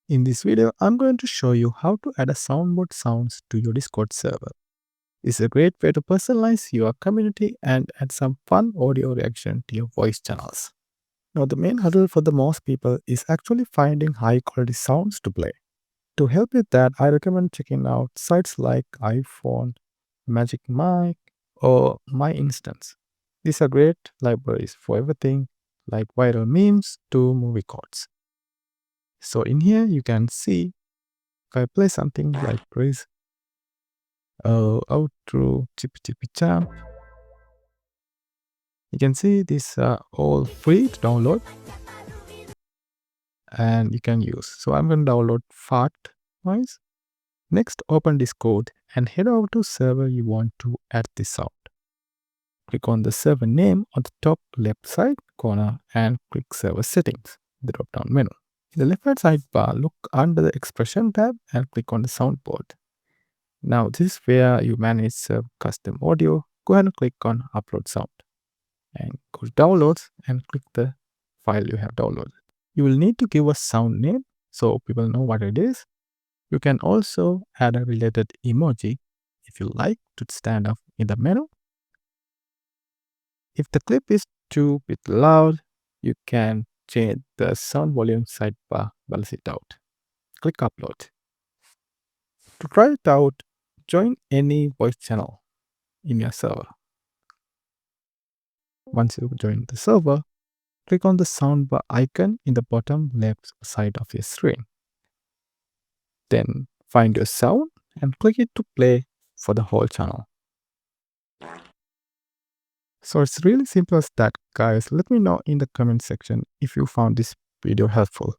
In this video, I'm going to show you how to add a soundboard sounds to your Discord server. It's a great way to personalize your community and add some fun audio reaction to your voice channels. Now, the main hurdle for the most people is actually finding high quality sounds to play. To help with that, I recommend checking out sites like iPhone, Magic Mic, or My Instance. These are great libraries for everything like viral memes to movie chords. So in here, you can see if I play something like praise outro chippy chippy champ, you can see these are all free to download and you can use. So I'm going to download fart noise. Next, open Discord and head over to server you want to add this sound. Click on the server name on the top left side corner and click server settings, the drop down menu. In the left hand sidebar, look under the expression tab and click on the soundboard. Now this is where you manage custom audio. Go ahead and click on upload sound and go to downloads and click the file you have downloaded. You will need to give a sound name so people know what it is. You can also add a related emoji if you like to stand up in the menu. If the clip is too bit loud, you can change the sound volume sidebar, balance it out. Click upload. To try it out, join any voice channel in your server. Once you join the server, click on the soundbar icon in the bottom left side of your screen. Then find your sound and click it to play for the whole channel. So it's really simple as that, guys. Let me know in the comment section if you found this video helpful.